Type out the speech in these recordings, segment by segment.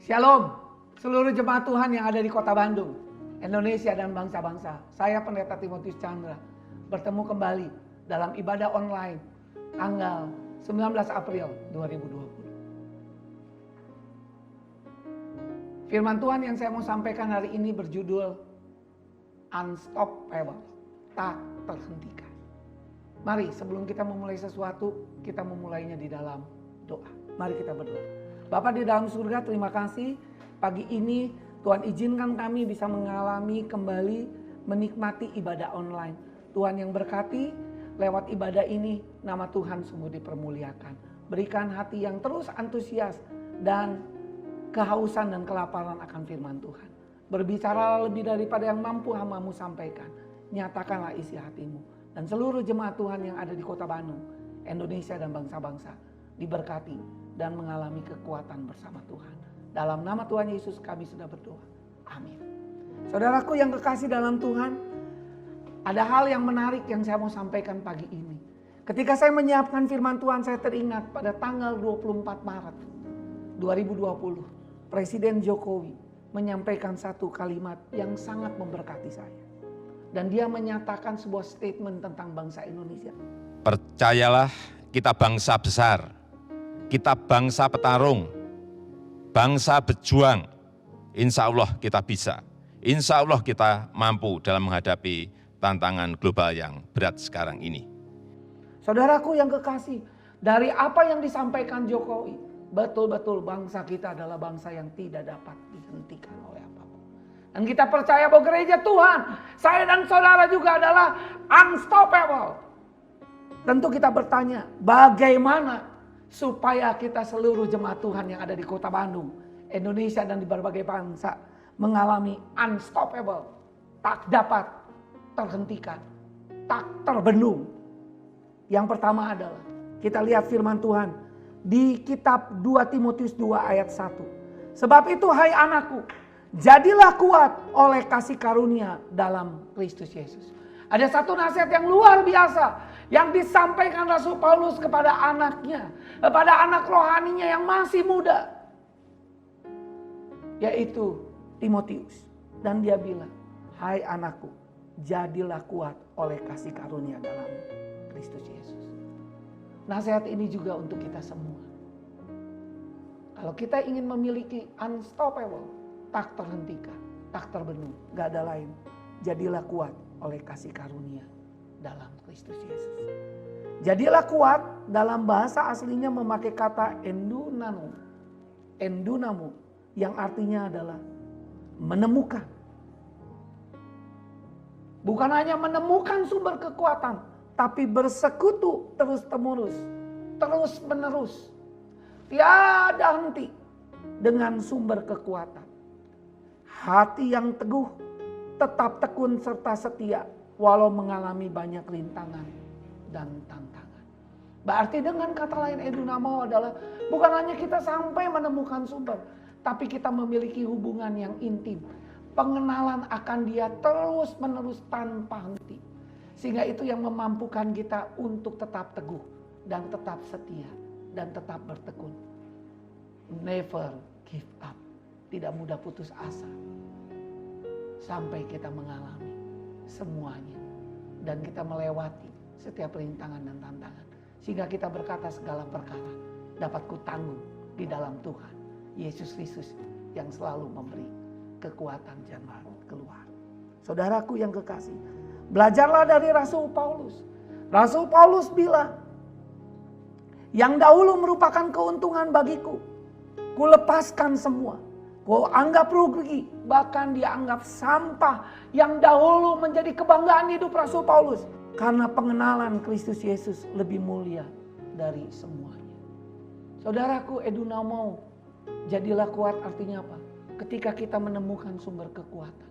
Shalom, seluruh jemaat Tuhan yang ada di Kota Bandung, Indonesia dan bangsa-bangsa. Saya Pendeta Timotius Chandra bertemu kembali dalam ibadah online tanggal 19 April 2020. Firman Tuhan yang saya mau sampaikan hari ini berjudul Unstoppable, tak terhentikan. Mari sebelum kita memulai sesuatu, kita memulainya di dalam doa. Mari kita berdoa. Bapa di dalam surga, terima kasih pagi ini Tuhan izinkan kami bisa mengalami kembali menikmati ibadah online. Tuhan yang berkati lewat ibadah ini nama Tuhan sungguh dipermuliakan. Berikan hati yang terus antusias dan kehausan dan kelaparan akan firman Tuhan. Berbicara lebih daripada yang mampu hamba-Mu sampaikan. Nyatakanlah isi hati-Mu. Dan seluruh jemaat Tuhan yang ada di Kota Bandung, Indonesia dan bangsa-bangsa diberkati dan mengalami kekuatan bersama Tuhan. Dalam nama Tuhan Yesus kami sudah berdoa. Amin. Saudaraku yang kekasih dalam Tuhan, ada hal yang menarik yang saya mau sampaikan pagi ini. Ketika saya menyiapkan firman Tuhan, saya teringat pada tanggal 24 Maret 2020, Presiden Jokowi menyampaikan satu kalimat yang sangat memberkati saya. Dan dia menyatakan sebuah statement tentang bangsa Indonesia. Percayalah, kita bangsa besar. Kita bangsa petarung, bangsa berjuang, insya Allah kita bisa. Insya Allah kita mampu dalam menghadapi tantangan global yang berat sekarang ini. Saudaraku yang kekasih, dari apa yang disampaikan Jokowi, betul-betul bangsa kita adalah bangsa yang tidak dapat dihentikan oleh apapun. Dan kita percaya bahwa gereja Tuhan, saya dan saudara juga adalah unstoppable. Tentu kita bertanya, bagaimana supaya kita seluruh jemaat Tuhan yang ada di Kota Bandung, Indonesia dan di berbagai bangsa mengalami unstoppable, tak dapat terhentikan, tak terbendung. Yang pertama adalah kita lihat firman Tuhan di kitab 2 Timotius 2 ayat 1. Sebab itu hai anakku, jadilah kuat oleh kasih karunia dalam Kristus Yesus. Ada satu nasihat yang luar biasa yang disampaikan Rasul Paulus kepada anaknya, kepada anak rohaninya yang masih muda, yaitu Timotius. Dan dia bilang, hai anakku, jadilah kuat oleh kasih karunia dalam Kristus Yesus. Nasihat ini juga untuk kita semua. Kalau kita ingin memiliki unstoppable, tak terhentikan, tak terbendung, gak ada lain. Jadilah kuat oleh kasih karunia dalam Kristus Yesus. Jadilah kuat dalam bahasa aslinya memakai kata endunamo. Endunamo yang artinya adalah menemukan. Bukan hanya menemukan sumber kekuatan, tapi bersekutu terus-menerus, terus-menerus. Tiada henti dengan sumber kekuatan. Hati yang teguh, tetap tekun serta setia walau mengalami banyak rintangan dan tantangan. Berarti dengan kata lain endunamo adalah bukan hanya kita sampai menemukan sumber, tapi kita memiliki hubungan yang intim. Pengenalan akan dia terus menerus tanpa henti. Sehingga itu yang memampukan kita untuk tetap teguh dan tetap setia dan tetap bertekun. Never give up. Tidak mudah putus asa. Sampai kita mengalami semuanya. Dan kita melewati setiap rintangan dan tantangan. Sehingga kita berkata segala perkara dapat kutanggung di dalam Tuhan Yesus Kristus yang selalu memberi kekuatan jalan keluar. Saudaraku yang kekasih, belajarlah dari Rasul Paulus. Rasul Paulus bilang, yang dahulu merupakan keuntungan bagiku, kulepaskan semua. Kau anggap rugi, bahkan dia anggap sampah yang dahulu menjadi kebanggaan hidup Rasul Paulus. Karena pengenalan Kristus Yesus lebih mulia dari semuanya. Saudaraku, endunamo, jadilah kuat artinya apa? Ketika kita menemukan sumber kekuatan,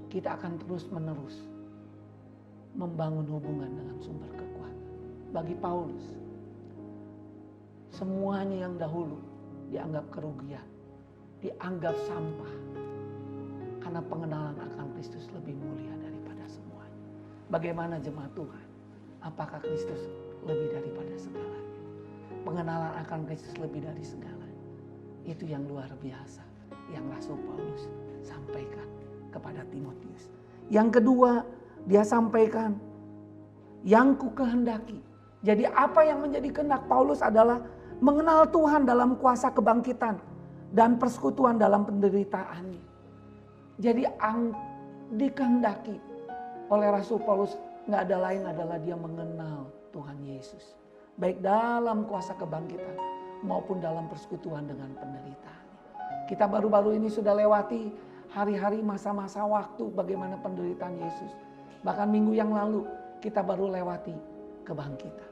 kita akan terus menerus membangun hubungan dengan sumber kekuatan. Bagi Paulus, semuanya yang dahulu dianggap kerugian, dianggap sampah. Karena pengenalan akan Kristus lebih mulia daripada semuanya. Bagaimana jemaat Tuhan? Apakah Kristus lebih daripada segalanya? Pengenalan akan Kristus lebih dari segalanya. Itu yang luar biasa. yang Rasul Paulus sampaikan kepada Timotius. Yang kedua, dia sampaikan yang ku kehendaki. Jadi apa yang menjadi kehendak Paulus adalah mengenal Tuhan dalam kuasa kebangkitan dan persekutuan dalam penderitaannya. Jadi dikehendaki oleh Rasul Paulus nggak ada lain adalah dia mengenal Tuhan Yesus. Baik dalam kuasa kebangkitan maupun dalam persekutuan dengan penderitaan. Kita baru-baru ini sudah lewati hari-hari masa-masa waktu bagaimana penderitaan Yesus. Bahkan minggu yang lalu kita baru lewati kebangkitan.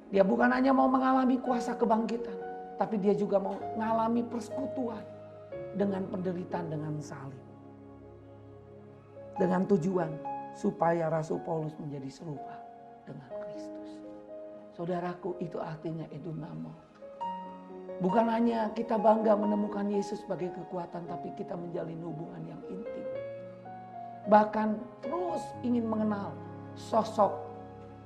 Dia bukan hanya mau mengalami kuasa kebangkitan, tapi dia juga mau mengalami persekutuan dengan penderitaan, dengan salib. Dengan tujuan supaya Rasul Paulus menjadi serupa dengan Kristus. Saudaraku, itu artinya edunamo. Bukan hanya kita bangga menemukan Yesus sebagai kekuatan, tapi kita menjalin hubungan yang intim. Bahkan terus ingin mengenal sosok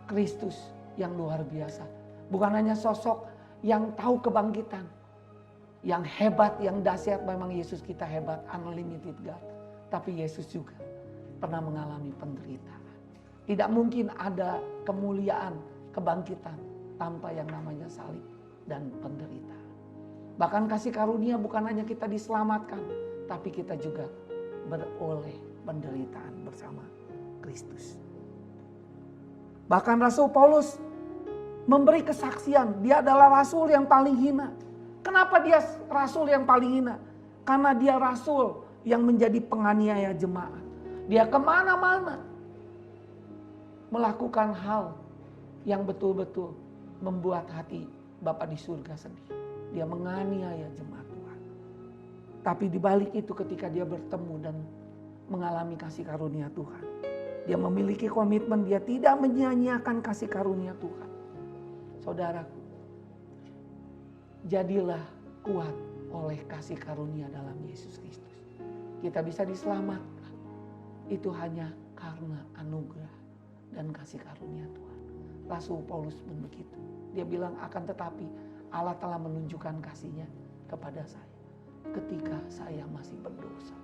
Kristus yang luar biasa. Bukan hanya sosok yang tahu kebangkitan, yang hebat, yang dahsyat. Memang Yesus kita hebat, unlimited God. Tapi Yesus juga pernah mengalami penderitaan. Tidak mungkin ada kemuliaan, kebangkitan tanpa yang namanya salib dan penderitaan. Bahkan kasih karunia bukan hanya kita diselamatkan, tapi kita juga beroleh penderitaan bersama Kristus. Bahkan Rasul Paulus memberi kesaksian, dia adalah rasul yang paling hina. Kenapa dia rasul yang paling hina? Karena dia rasul yang menjadi penganiaya jemaat. Dia kemana-mana melakukan hal yang betul-betul membuat hati Bapa di surga sedih. Dia menganiaya jemaat Tuhan. Tapi di balik itu ketika dia bertemu dan mengalami kasih karunia Tuhan, dia memiliki komitmen, dia tidak menyia-nyiakan kasih karunia Tuhan. Saudaraku, jadilah kuat oleh kasih karunia dalam Yesus Kristus. Kita bisa diselamatkan, itu hanya karena anugerah dan kasih karunia Tuhan. Rasul Paulus pun begitu. Dia bilang, akan tetapi Allah telah menunjukkan kasih-Nya kepada saya ketika saya masih berdosa.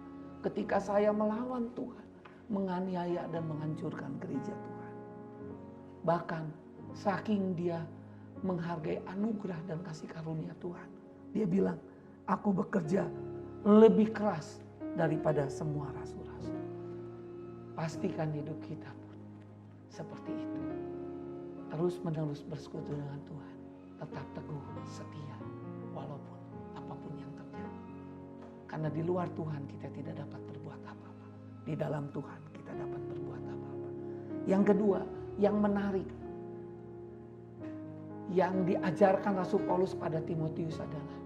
Ketika saya melawan Tuhan, menganiaya dan menghancurkan gereja Tuhan. Bahkan saking dia menghargai anugerah dan kasih karunia Tuhan, dia bilang, aku bekerja lebih keras daripada semua rasul-rasul. Pastikan hidup kita pun seperti itu. Terus menerus bersekutu dengan Tuhan. Tetap teguh, setia, walaupun apapun yang terjadi. Karena di luar Tuhan kita tidak dapat berbuat apa-apa. Di dalam Tuhan kita dapat berbuat apa-apa. Yang kedua, yang menarik, yang diajarkan Rasul Paulus pada Timotius adalah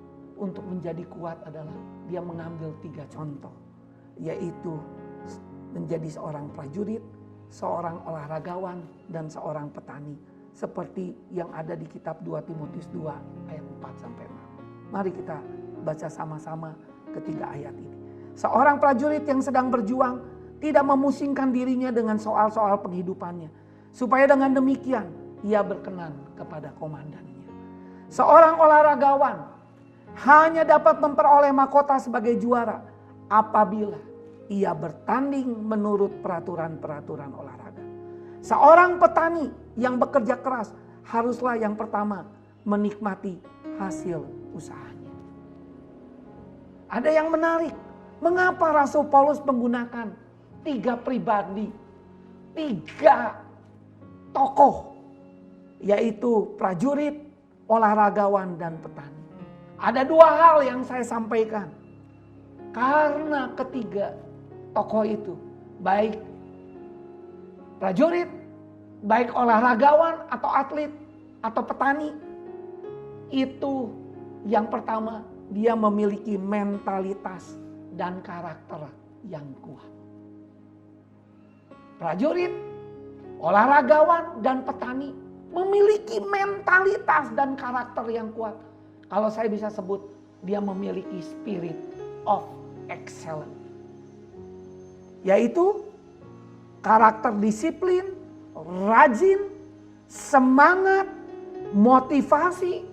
untuk menjadi kuat adalah dia mengambil 3 contoh. Yaitu menjadi seorang prajurit, seorang olahragawan, dan seorang petani. Seperti yang ada di kitab 2 Timotius 2 ayat 4-6. Mari kita baca sama-sama ketiga ayat ini. Seorang prajurit yang sedang berjuang tidak memusingkan dirinya dengan soal-soal penghidupannya. Supaya dengan demikian ia berkenan kepada komandannya. Seorang olahragawan hanya dapat memperoleh mahkota sebagai juara apabila ia bertanding menurut peraturan-peraturan olahraga. Seorang petani yang bekerja keras haruslah yang pertama menikmati hasil usahanya. Ada yang menarik. Mengapa Rasul Paulus menggunakan 3 pribadi, 3 tokoh, yaitu prajurit, olahragawan, dan petani. Ada 2 hal yang saya sampaikan. Karena ketiga tokoh itu, baik prajurit, baik olahragawan atau atlet atau petani, itu yang pertama dia memiliki mentalitas dan karakter yang kuat. Prajurit, olahragawan, dan petani memiliki mentalitas dan karakter yang kuat. Kalau saya bisa sebut, dia memiliki spirit of excellence. Yaitu karakter disiplin, rajin, semangat, motivasi,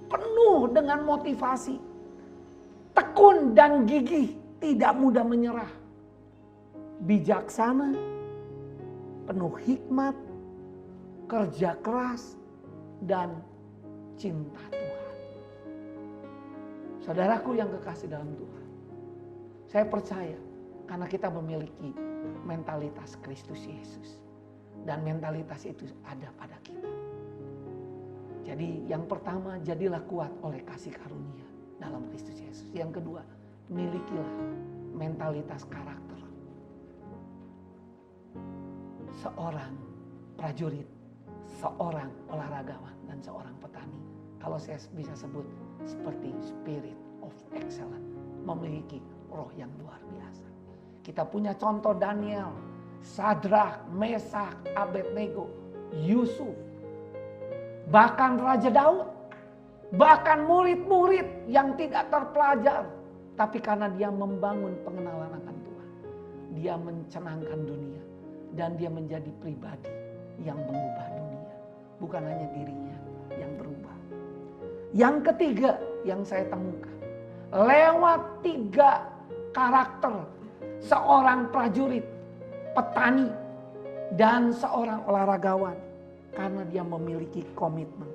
penuh dengan motivasi. tekun dan gigih, tidak mudah menyerah, bijaksana, penuh hikmat, kerja keras, dan cinta Tuhan. Saudaraku yang kekasih dalam Tuhan, saya percaya karena kita memiliki mentalitas Kristus Yesus. Dan mentalitas itu ada pada kita. Jadi yang pertama, jadilah kuat oleh kasih karunia dalam Kristus Yesus. Yang kedua, milikilah mentalitas karakter seorang prajurit, seorang olahragawan, dan seorang petani. Kalau saya bisa sebut seperti spirit of excellence, memiliki roh yang luar biasa. Kita punya contoh Daniel, Sadrak, Mesak, Abednego, Yusuf, bahkan Raja Daud, bahkan murid-murid yang tidak terpelajar. Tapi karena dia membangun pengenalan akan Tuhan, dia mencenangkan dunia, dan dia menjadi pribadi yang mengubah dunia. Bukan hanya dirinya yang berubah. Yang ketiga yang saya temukan, lewat 3 karakter seorang prajurit, petani, dan seorang olahragawan, karena dia memiliki komitmen.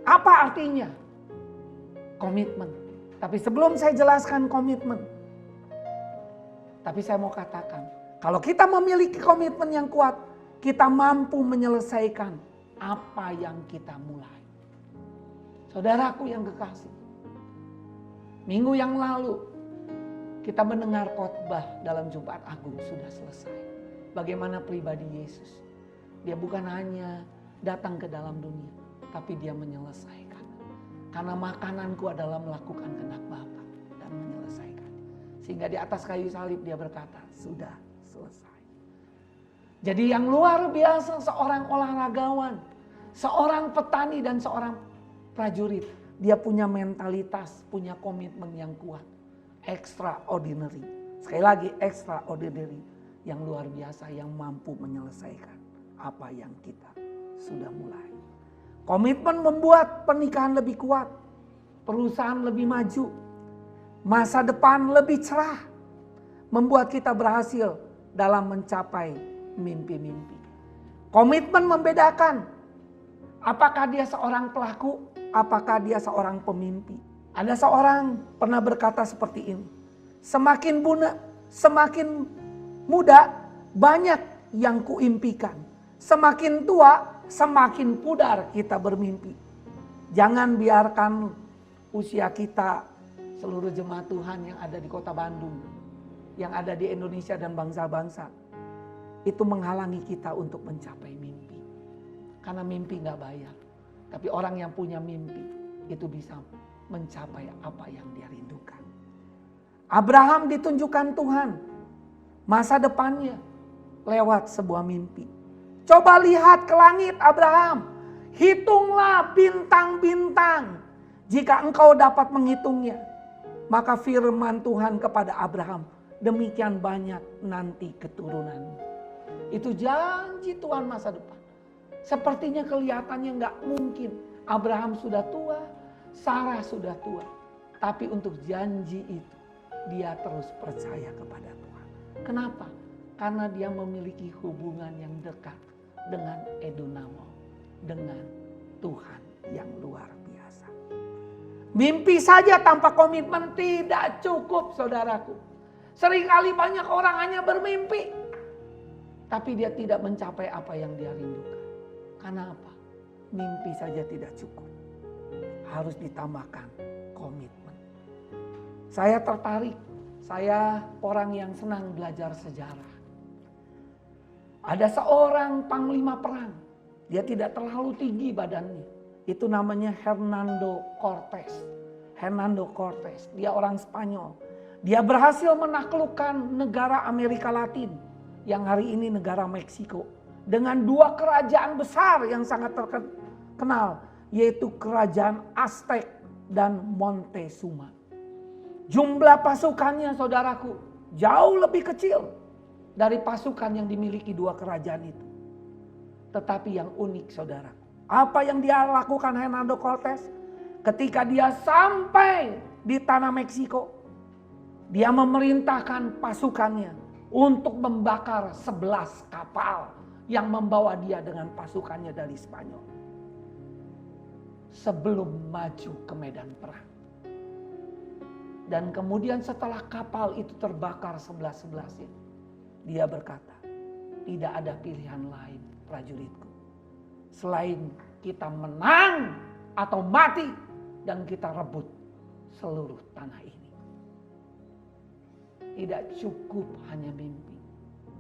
Apa artinya komitmen? Tapi sebelum saya jelaskan komitmen, tapi saya mau katakan, kalau kita memiliki komitmen yang kuat, kita mampu menyelesaikan apa yang kita mulai. Saudaraku yang kekasih, minggu yang lalu kita mendengar khotbah dalam Jumat Agung sudah selesai. Bagaimana pribadi Yesus. Dia bukan hanya datang ke dalam dunia, tapi dia menyelesaikan. Karena makananku adalah melakukan kehendak Bapa dan menyelesaikan. Sehingga di atas kayu salib dia berkata, sudah selesai. Jadi yang luar biasa seorang olahragawan, seorang petani, dan seorang prajurit. Dia punya mentalitas, punya komitmen yang kuat. Extraordinary. Sekali lagi extraordinary. Yang luar biasa, yang mampu menyelesaikan apa yang kita sudah mulai. Komitmen membuat pernikahan lebih kuat, perusahaan lebih maju, masa depan lebih cerah, membuat kita berhasil dalam mencapai mimpi-mimpi. Komitmen membedakan apakah dia seorang pelaku, apakah dia seorang pemimpi. Ada seorang pernah berkata seperti ini, semakin muda banyak yang kuimpikan, semakin tua semakin pudar kita bermimpi. Jangan biarkan usia kita, seluruh jemaat Tuhan yang ada di kota Bandung, yang ada di Indonesia dan bangsa-bangsa, itu menghalangi kita untuk mencapai mimpi. Karena mimpi gak bayar. Tapi orang yang punya mimpi itu bisa mencapai apa yang dia rindukan. Abraham ditunjukkan Tuhan masa depannya lewat sebuah mimpi. Coba lihat ke langit Abraham. Hitunglah bintang-bintang. Jika engkau dapat menghitungnya. Maka firman Tuhan kepada Abraham, demikian banyak nanti keturunanmu. Itu janji Tuhan masa depan. Sepertinya kelihatannya gak mungkin. Abraham sudah tua, Sarah sudah tua. Tapi untuk janji itu dia terus percaya kepada Tuhan. Kenapa? Karena dia memiliki hubungan yang dekat dengan Edunamo, dengan Tuhan yang luar biasa. Mimpi saja tanpa komitmen tidak cukup, saudaraku. Seringkali banyak orang hanya bermimpi, tapi dia tidak mencapai apa yang dia rindukan. Karena apa? Mimpi saja tidak cukup. Harus ditambahkan komitmen. Saya tertarik, saya orang yang senang belajar sejarah. Ada seorang panglima perang, dia tidak terlalu tinggi badannya. Itu namanya Hernando Cortés. Hernando Cortés, dia orang Spanyol. Dia berhasil menaklukkan negara Amerika Latin, yang hari ini negara Meksiko. Dengan 2 kerajaan besar yang sangat terkenal, yaitu kerajaan Aztec dan Montezuma. Jumlah pasukannya, saudaraku, jauh lebih kecil dari pasukan yang dimiliki 2 kerajaan itu. Tetapi yang unik, saudara, apa yang dia lakukan Hernando Cortés? Ketika dia sampai di tanah Meksiko, dia memerintahkan pasukannya untuk membakar 11 kapal yang membawa dia dengan pasukannya dari Spanyol. Sebelum maju ke medan perang. Dan kemudian setelah kapal itu terbakar 11-11, dia berkata, tidak ada pilihan lain prajuritku. Selain kita menang atau mati dan kita rebut seluruh tanah ini. Tidak cukup hanya mimpi,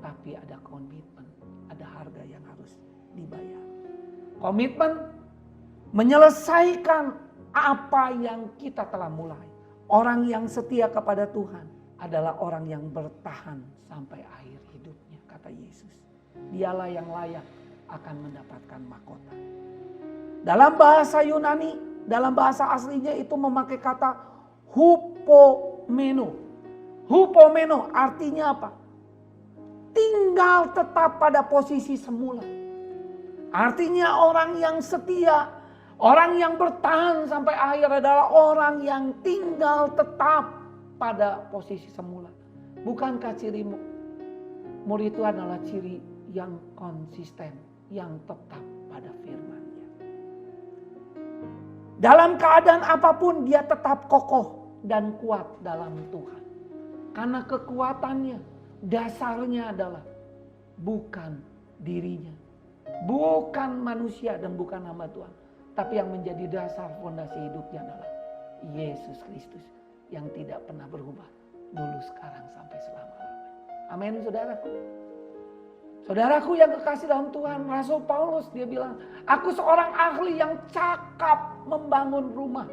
tapi ada komitmen, ada harga yang harus dibayar. Komitmen menyelesaikan apa yang kita telah mulai. Orang yang setia kepada Tuhan adalah orang yang bertahan sampai akhir hidupnya, kata Yesus. Dialah yang layak akan mendapatkan mahkota. Dalam bahasa Yunani, dalam bahasa aslinya itu memakai kata hupomeno. Hupomeno artinya apa? Tinggal tetap pada posisi semula. Artinya orang yang setia, orang yang bertahan sampai akhir adalah orang yang tinggal tetap pada posisi semula. Bukankah ciri murid itu adalah ciri yang konsisten, yang tetap pada firman-Nya. Dalam keadaan apapun dia tetap kokoh dan kuat dalam Tuhan. Karena kekuatannya, dasarnya adalah bukan dirinya, bukan manusia dan bukan hamba Tuhan. Tapi yang menjadi dasar fondasi hidupnya adalah Yesus Kristus yang tidak pernah berubah dulu, sekarang, sampai selama-lamanya. Amin, saudaraku. Saudaraku yang kekasih dalam Tuhan, Rasul Paulus dia bilang, aku seorang ahli yang cakap membangun rumah.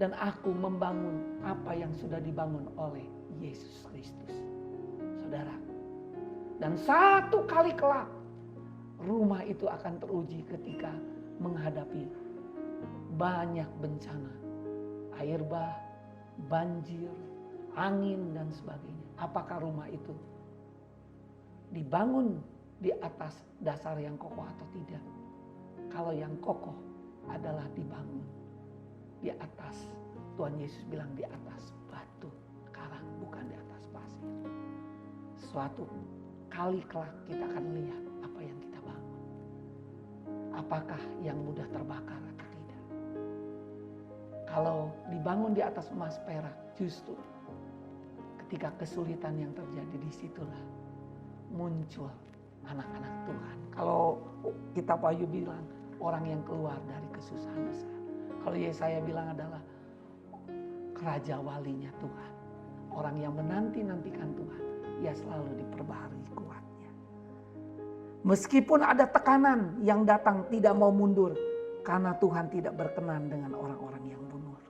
Dan aku membangun apa yang sudah dibangun oleh Yesus Kristus. Saudara. Dan satu kali kelak rumah itu akan teruji ketika menghadapi banyak bencana. Air bah, banjir, angin dan sebagainya. Apakah rumah itu dibangun di atas dasar yang kokoh atau tidak? Kalau yang kokoh adalah dibangun di atas, Tuhan Yesus bilang di atas batu karang, bukan di atas pasir. Suatu kali kelak kita akan lihat apa yang kita bangun. Apakah yang mudah terbakar atau tidak. Kalau dibangun di atas emas perak, justru ketika kesulitan yang terjadi, disitulah muncul anak-anak Tuhan. Kalau kitab Wahyu bilang orang yang keluar dari kesusahan besar. Kalau Yesaya bilang adalah Raja walinya Tuhan. Orang yang menanti-nantikan Tuhan, ia selalu diperbaharui kuatnya. Meskipun ada tekanan yang datang, tidak mau mundur. Karena Tuhan tidak berkenan dengan orang-orang yang mundur.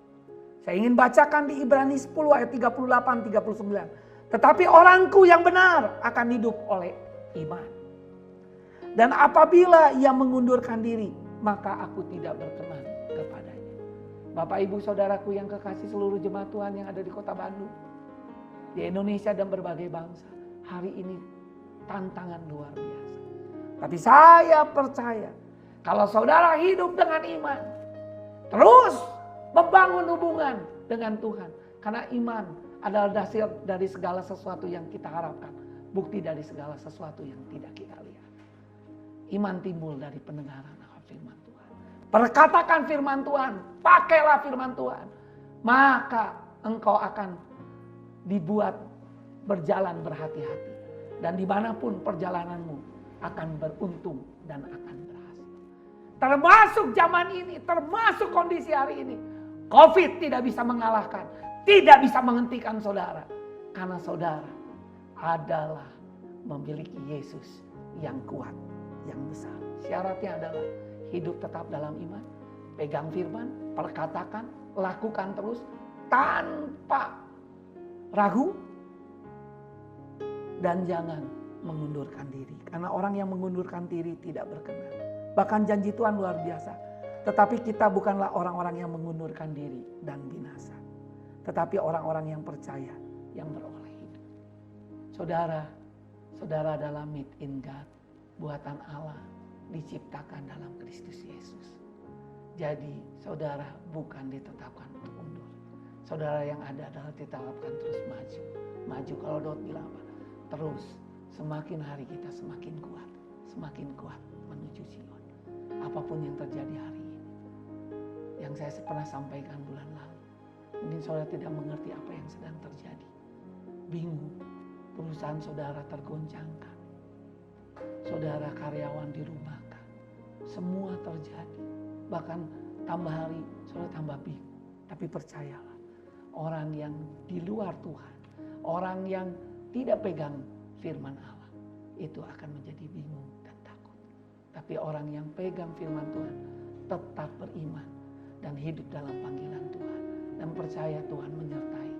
Saya ingin bacakan di Ibrani 10 ayat 38-39. Tetapi orangku yang benar akan hidup oleh iman. Dan apabila ia mengundurkan diri, maka aku tidak berkenan kepadanya. Bapak ibu saudaraku yang kekasih, seluruh jemaat Tuhan yang ada di kota Bandung, di Indonesia dan berbagai bangsa. Hari ini tantangan luar biasa. Tapi saya percaya kalau saudara hidup dengan iman, terus membangun hubungan dengan Tuhan. Karena iman adalah dasar dari segala sesuatu yang kita harapkan. Bukti dari segala sesuatu yang tidak kita lihat. Iman timbul dari pendengaran akan firman Tuhan. Perkatakan firman Tuhan, pakailah firman Tuhan. Maka engkau akan dibuat berjalan berhati-hati. Dan dimanapun perjalananmu akan beruntung dan akan berhasil. Termasuk zaman ini, termasuk kondisi hari ini. Covid tidak bisa mengalahkan, tidak bisa menghentikan saudara. Karena saudara adalah memiliki Yesus yang kuat, yang besar. Syaratnya adalah hidup tetap dalam iman, pegang firman, perkatakan, lakukan terus tanpa ragu, dan jangan mengundurkan diri. Karena orang yang mengundurkan diri tidak berkenan. Bahkan janji Tuhan luar biasa. Tetapi kita bukanlah orang-orang yang mengundurkan diri dan binasa. Tetapi orang-orang yang percaya, yang beroleh hidup. Saudara, saudara adalah made in God, buatan Allah, diciptakan dalam Kristus Yesus. Jadi saudara bukan ditetapkan untuk mundur. Saudara yang ada adalah ditetapkan terus maju. Maju, kalau Daud bilang apa? Terus semakin hari kita semakin kuat menuju Sion. Apapun yang terjadi hari ini. Yang saya pernah sampaikan bulan lalu. Mungkin saudara tidak mengerti apa yang sedang terjadi. Bingung, perusahaan saudara tergoncangkan. Saudara karyawan dirumahkan. Semua terjadi. Bahkan tambah hari, saudara tambah bingung. Tapi percayalah, orang yang di luar Tuhan, orang yang tidak pegang firman Allah, itu akan menjadi bingung dan takut. Tapi orang yang pegang firman Tuhan, tetap beriman dan hidup dalam panggilan Tuhan. Dan percaya Tuhan menyertai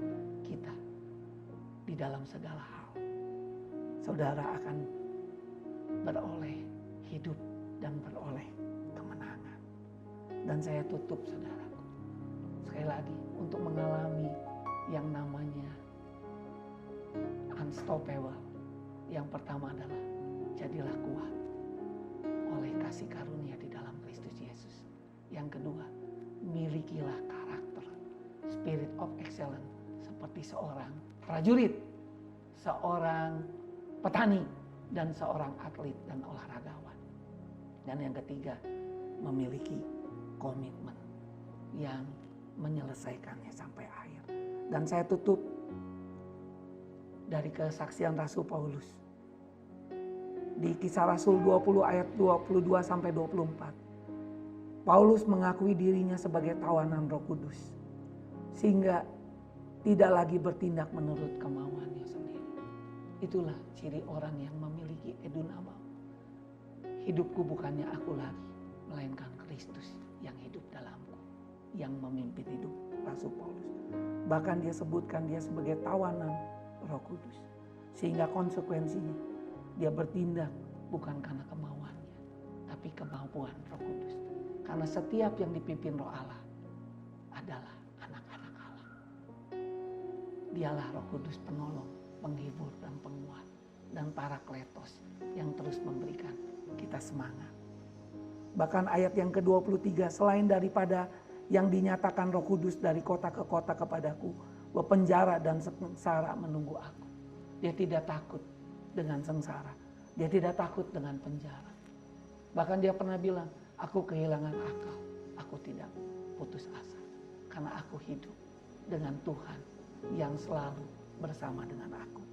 kita di dalam segala hal. Saudara akan beroleh hidup dan beroleh kemenangan. Dan saya tutup saudaraku. Sekali lagi, untuk mengalami yang namanya unstoppable. Yang pertama adalah jadilah kuat oleh kasih karunia di dalam Kristus Yesus. Yang kedua, milikilah karakter, spirit of excellence seperti seorang prajurit, seorang petani, dan seorang atlet dan olahragawan. Dan yang ketiga, memiliki komitmen yang menyelesaikannya sampai akhir. Dan saya tutup dari kesaksian Rasul Paulus. Di Kisah Rasul 20 ayat 22 sampai 24. Paulus mengakui dirinya sebagai tawanan Roh Kudus. Sehingga tidak lagi bertindak menurut kemauannya sendiri. Itulah ciri orang yang memiliki edunama. Hidupku bukannya aku lagi, melainkan Kristus yang hidup dalamku, yang memimpin hidup Rasul Paulus. Bahkan dia sebutkan dia sebagai tawanan Roh Kudus. Sehingga konsekuensinya dia bertindak bukan karena kemauannya, tapi kemampuan Roh Kudus. Karena setiap yang dipimpin Roh Allah adalah anak-anak Allah. Dialah Roh Kudus penolong, penghibur dan penguat, dan parakletos yang terus memberikan kita semangat. Bahkan ayat yang ke-23, selain daripada yang dinyatakan Roh Kudus dari kota ke kota kepadaku, bahwa penjara dan sengsara menunggu aku. Dia tidak takut dengan sengsara, dia tidak takut dengan penjara. Bahkan dia pernah bilang, aku kehilangan akal, aku tidak putus asa, karena aku hidup dengan Tuhan yang selalu bersama dengan aku.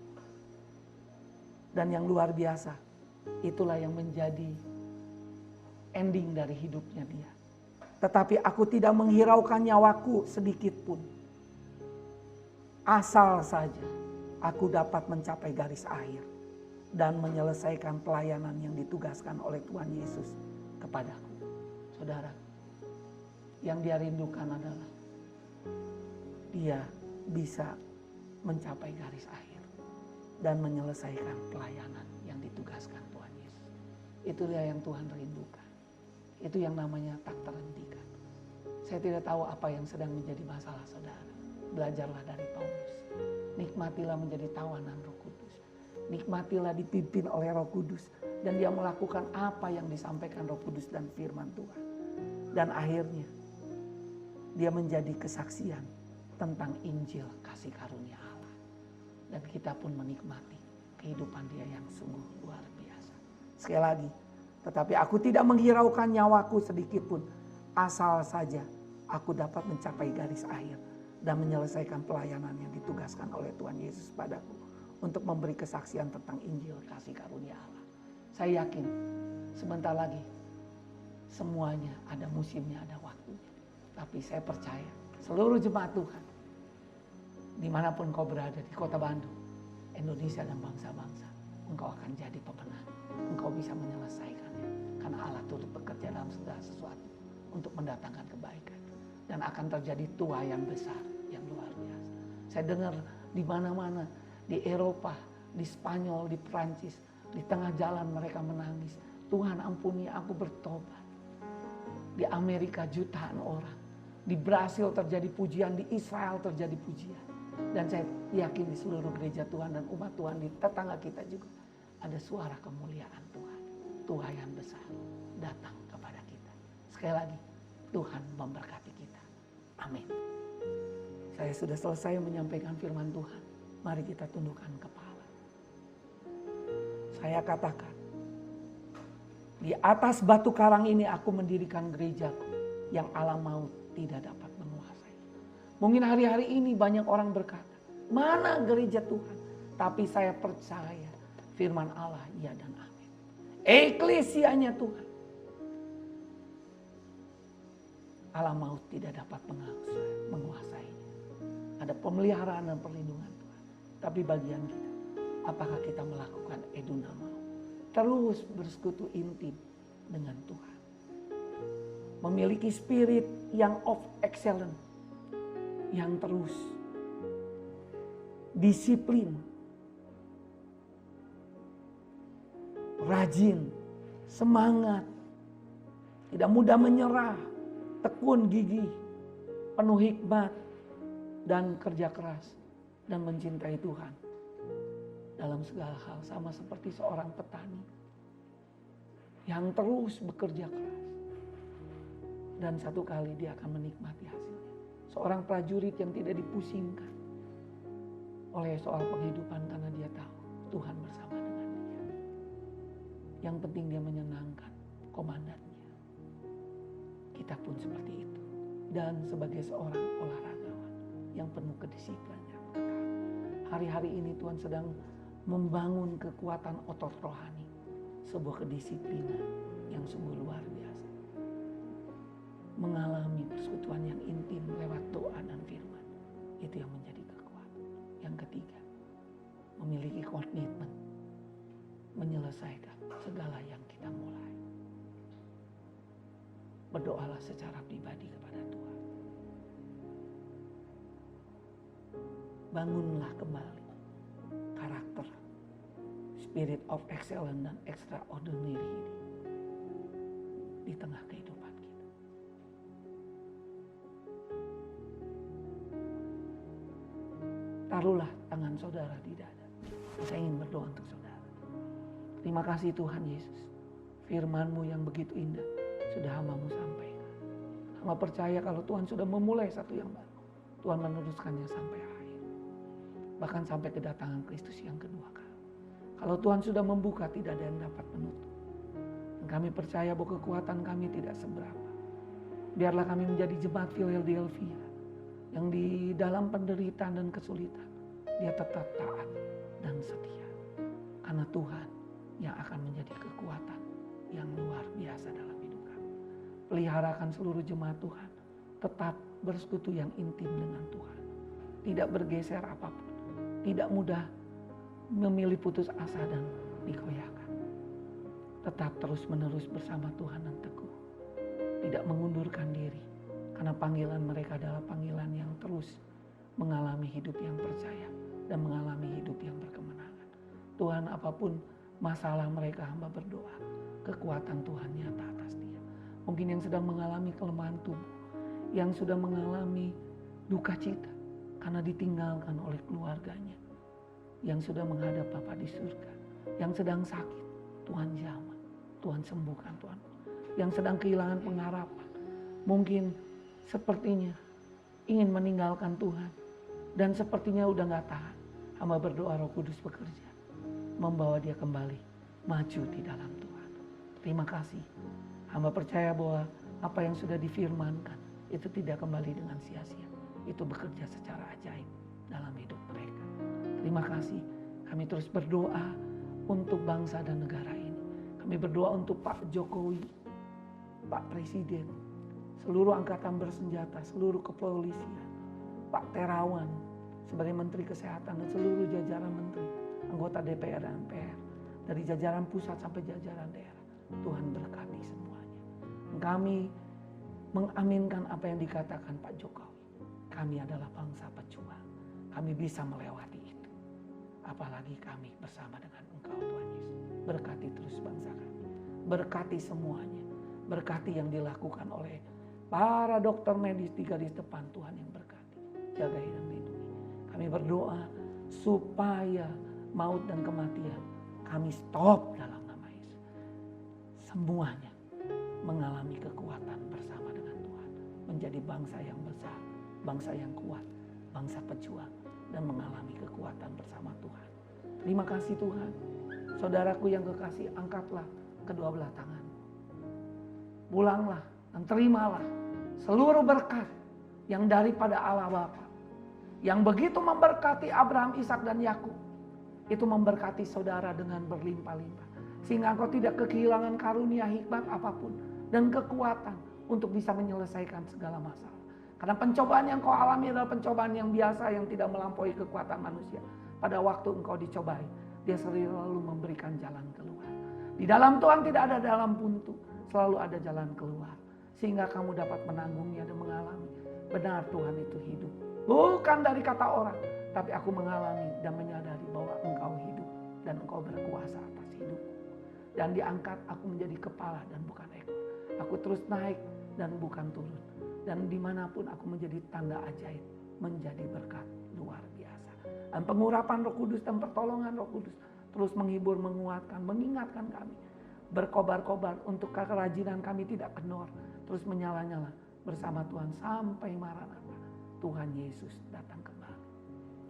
Dan yang luar biasa, itulah yang menjadi ending dari hidupnya dia. Tetapi aku tidak menghiraukan nyawaku sedikit pun. Asal saja aku dapat mencapai garis akhir dan menyelesaikan pelayanan yang ditugaskan oleh Tuhan Yesus kepadaku. Saudara, yang dia rindukan adalah dia bisa mencapai garis akhir dan menyelesaikan pelayanan yang ditugaskan Tuhan Yesus. Itulah yang Tuhan rindukan. Itu yang namanya tak terhentikan. Saya tidak tahu apa yang sedang menjadi masalah saudara. Belajarlah dari Paulus. Nikmatilah menjadi tawanan Roh Kudus. Nikmatilah dipimpin oleh Roh Kudus. Dan dia melakukan apa yang disampaikan Roh Kudus dan firman Tuhan. Dan akhirnya dia menjadi kesaksian tentang Injil kasih karunia Allah. Dan kita pun menikmati kehidupan dia yang sungguh luar biasa. Sekali lagi, tetapi aku tidak menghiraukan nyawaku sedikit pun, asal saja aku dapat mencapai garis akhir dan menyelesaikan pelayanan yang ditugaskan oleh Tuhan Yesus padaku untuk memberi kesaksian tentang Injil kasih karunia Allah. Saya yakin sebentar lagi semuanya ada musimnya, ada waktunya. Tapi saya percaya seluruh jemaat Tuhan, dimanapun kau berada, di kota Bandung, Indonesia dan bangsa-bangsa, engkau akan jadi pemenang. Engkau bisa menyelesaikannya. Karena Allah turut bekerja dalam segala sesuatu untuk mendatangkan kebaikan. Dan akan terjadi tuaian besar yang luar biasa. Saya dengar di mana-mana, di Eropa, di Spanyol, di Perancis, di tengah jalan mereka menangis. Tuhan ampuni aku, bertobat. Di Amerika jutaan orang. Di Brasil terjadi pujian, di Israel terjadi pujian. Dan saya yakin di seluruh gereja Tuhan dan umat Tuhan di tetangga kita juga ada suara kemuliaan Tuhan. Tuhan yang besar datang kepada kita. Sekali lagi, Tuhan memberkati kita. Amin. Saya sudah selesai menyampaikan firman Tuhan. Mari kita tundukkan kepala. Saya katakan, di atas batu karang ini aku mendirikan gerejaku yang alam maut tidak dapat menguasai. Mungkin hari-hari ini banyak orang berkata, mana gereja Tuhan? Tapi saya percaya firman Allah ya dan amin. Eklesianya Tuhan. Alam maut tidak dapat menguasainya. Ada pemeliharaan dan perlindungan Tuhan. Tapi bagian kita, apakah kita melakukan eduna mau? Terus bersekutu intim dengan Tuhan. Memiliki spirit yang of excellence. Yang terus disiplin, rajin, semangat, tidak mudah menyerah, tekun gigih, penuh hikmat dan kerja keras dan mencintai Tuhan dalam segala hal, sama seperti seorang petani yang terus bekerja keras dan satu kali dia akan menikmati hasilnya. Seorang prajurit yang tidak dipusingkan oleh soal penghidupan karena dia tahu Tuhan bersama dengan dia. Yang penting dia menyenangkan komandannya. Kita pun seperti itu. Dan sebagai seorang olahragawan yang penuh kedisiplinan. Hari-hari ini Tuhan sedang membangun kekuatan otot rohani. Sebuah kedisiplinan yang sungguh luar biasa. Mengalami persekutuan yang intim lewat doa dan firman. Itu yang menjadi kekuatan. Yang ketiga, memiliki komitmen menyelesaikan segala yang kita mulai. Berdoalah secara pribadi kepada Tuhan. Bangunlah kembali karakter, spirit of excellence dan extraordinary ini di tengah kehidupan kita. Taruhlah tangan saudara di dada. Saya ingin berdoa untuk saudara. Terima kasih Tuhan Yesus. Firman-Mu yang begitu indah sudah hamba-Mu sampaikan. Hamba percaya kalau Tuhan sudah memulai satu yang baru, Tuhan meneruskannya sampai akhir. Bahkan sampai kedatangan Kristus yang kedua kali. Kalau Tuhan sudah membuka, tidak ada yang dapat menutup. Dan kami percaya bahwa kekuatan kami tidak seberapa. Biarlah kami menjadi jemaat Philadelphia yang di dalam penderitaan dan kesulitan dia tetap taat dan setia. Karena Tuhan yang akan menjadi kekuatan yang luar biasa dalam hidup kami. Peliharakan seluruh jemaat Tuhan tetap bersekutu yang intim dengan Tuhan. Tidak bergeser apapun. Tidak mudah memilih putus asa dan dikoyakkan. Tetap terus menerus bersama Tuhan dan teguh. Tidak mengundurkan diri. Karena panggilan mereka adalah panggilan yang terus mengalami hidup yang percaya dan mengalami hidup yang berkemenangan. Tuhan, apapun masalah mereka, hamba berdoa, kekuatan Tuhan nyata atas dia. Mungkin yang sedang mengalami kelemahan tubuh, yang sudah mengalami duka cita karena ditinggalkan oleh keluarganya, yang sudah menghadap Bapa di surga, yang sedang sakit, Tuhan jamah, Tuhan sembuhkan Tuhan. Yang sedang kehilangan pengharapan, mungkin sepertinya ingin meninggalkan Tuhan dan sepertinya udah gak tahan. Hamba berdoa Roh Kudus bekerja, membawa dia kembali maju di dalam Tuhan. Terima kasih. Hamba percaya bahwa apa yang sudah difirmankan itu tidak kembali dengan sia-sia. Itu bekerja secara ajaib dalam hidup mereka. Terima kasih. Kami terus berdoa untuk bangsa dan negara ini. Kami berdoa untuk Pak Jokowi, Pak Presiden, seluruh angkatan bersenjata, seluruh kepolisian, Pak Terawan sebagai Menteri Kesehatan dan seluruh jajaran menteri, anggota DPR dan MPR, dari jajaran pusat sampai jajaran daerah. Tuhan berkati semuanya. Kami mengaminkan apa yang dikatakan Pak Jokowi. Kami adalah bangsa pejuang. Kami bisa melewati itu. Apalagi kami bersama dengan Engkau Tuhan Yesus. Berkati terus bangsa kami. Berkati semuanya. Berkati yang dilakukan oleh para dokter medis di garis depan, Tuhan yang berkati. Jaga dan lindungi. Kami berdoa supaya maut dan kematian kami stop dalam nama Yesus. Semuanya mengalami kekuatan bersama dengan Tuhan. menjadi bangsa yang besar, bangsa yang kuat, bangsa pejuang, dan mengalami kekuatan bersama Tuhan. Terima kasih Tuhan. Saudaraku yang kekasih, angkatlah kedua belah tangan. Pulanglah dan terimalah seluruh berkat yang daripada Allah Bapa, yang begitu memberkati Abraham, Ishak dan Yakub. Itu memberkati saudara dengan berlimpah-limpah. Sehingga engkau tidak kehilangan karunia hikmat apapun dan kekuatan untuk bisa menyelesaikan segala masalah. Karena pencobaan yang kau alami adalah pencobaan yang biasa, yang tidak melampaui kekuatan manusia. Pada waktu engkau dicobai, Dia selalu memberikan jalan keluar. Di dalam Tuhan tidak ada dalam buntu, selalu ada jalan keluar. Sehingga kamu dapat menanggungnya dan mengalami, benar Tuhan itu hidup. Bukan dari kata orang, tapi aku mengalami dan menyadari bahwa engkau hidup dan engkau berkuasa atas hidupku. Dan diangkat aku menjadi kepala dan bukan ekor. Aku terus naik dan bukan turun. Dan dimanapun aku menjadi tanda ajaib, menjadi berkat luar biasa. Dan pengurapan Roh Kudus dan pertolongan Roh Kudus terus menghibur, menguatkan, mengingatkan kami. Berkobar-kobar untuk kerajinan kami tidak kendor. Terus menyala-nyala bersama Tuhan sampai Maranatha. Tuhan Yesus datang kembali.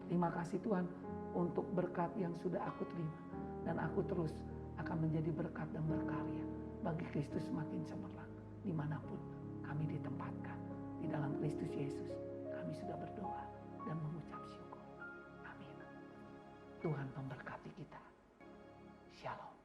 Terima kasih Tuhan untuk berkat yang sudah aku terima. Dan aku terus akan menjadi berkat dan berkarya bagi Kristus semakin cemerlang dimanapun kami ditempatkan. Di dalam Kristus Yesus kami sudah berdoa dan mengucap syukur. Amin. Tuhan memberkati kita. Shalom.